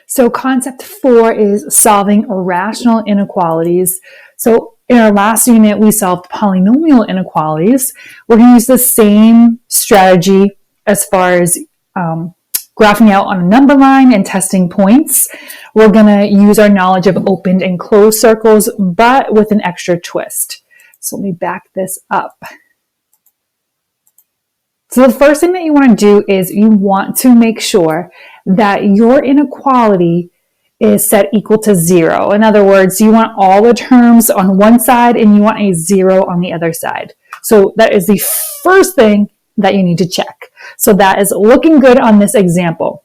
So concept 4 is solving irrational inequalities. So in our last unit, we solved polynomial inequalities. We're going to use the same strategy as far as graphing out on a number line and testing points. We're going to use our knowledge of opened and closed circles, but with an extra twist. So let me back this up. So the first thing that you want to do is you want to make sure that your inequality is set equal to 0. In other words, you want all the terms on one side and you want a 0 on the other side. So that is the first thing that you need to check. So that is looking good on this example.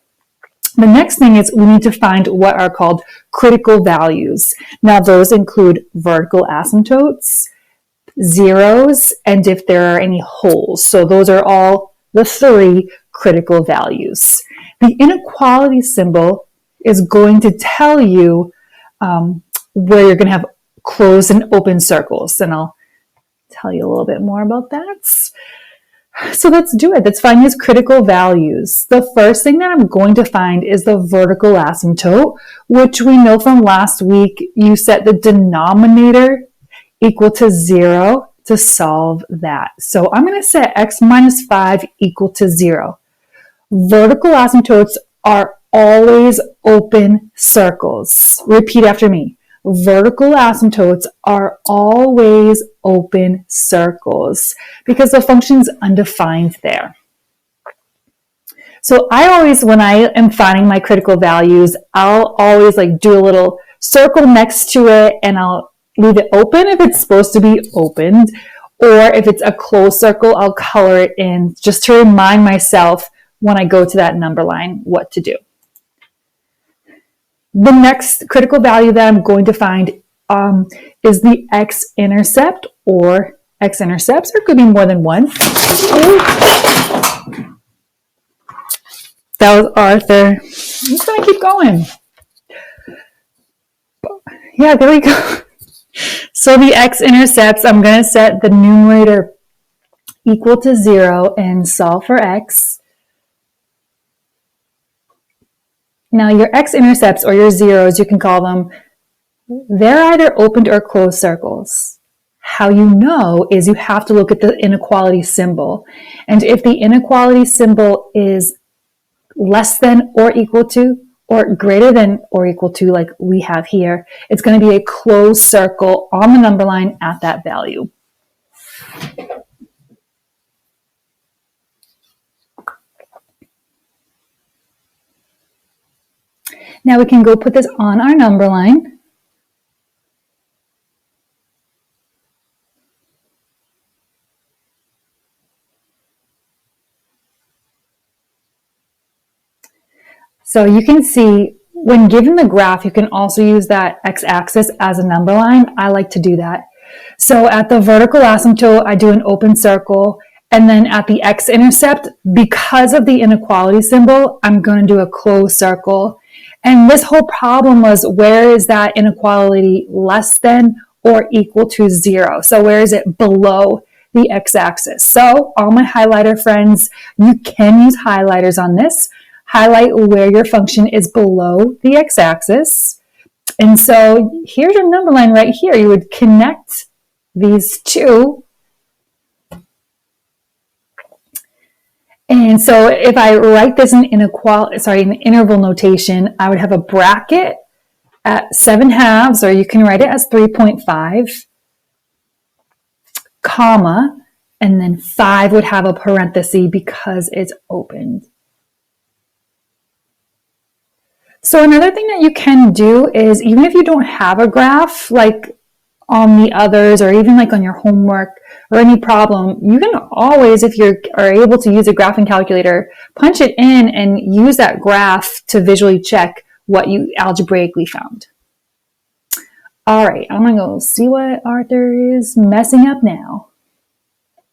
The next thing is we need to find what are called critical values. Now those include vertical asymptotes, zeros, and if there are any holes. So those are all the 3 critical values. The inequality symbol is going to tell you where you're going to have closed and open circles. And I'll tell you a little bit more about that. So let's do it. Let's find these critical values. The first thing that I'm going to find is the vertical asymptote, which we know from last week, you set the denominator equal to 0 to solve that. So I'm going to set x minus 5 equal to 0. Vertical asymptotes are always open circles. Repeat after me. Vertical asymptotes are always open circles because the function's undefined there. So I always, when I am finding my critical values, I'll always do a little circle next to it and I'll leave it open if it's supposed to be opened, or if it's a closed circle, I'll color it in just to remind myself when I go to that number line what to do. The next critical value that I'm going to find is the x-intercept or x-intercepts, or it could be more than one. That was Arthur. I'm just going to keep going. Yeah, there we go. So the x-intercepts, I'm going to set the numerator equal to 0 and solve for x. Now your x-intercepts, or your zeros, you can call them, they're either opened or closed circles. How you know is you have to look at the inequality symbol. And if the inequality symbol is less than or equal to, or greater than or equal to, like we have here, it's going to be a closed circle on the number line at that value. Now we can go put this on our number line. So you can see when given the graph, you can also use that x-axis as a number line. I like to do that. So at the vertical asymptote, I do an open circle. And then at the x-intercept, because of the inequality symbol, I'm going to do a closed circle. And this whole problem was, where is that inequality less than or equal to 0? So where is it below the x-axis? So all my highlighter friends, you can use highlighters on this. Highlight where your function is below the x-axis. And so here's your number line right here. You would connect these two. And so if I write this in interval notation, I would have a bracket at 7/2, or you can write it as 3.5, comma, and then 5 would have a parenthesis because it's opened. So another thing that you can do is, even if you don't have a graph like on the others, or even like on your homework or any problem, you can always, if you are able to use a graphing calculator, punch it in and use that graph to visually check what you algebraically found. All right, I'm gonna go see what Arthur is messing up now.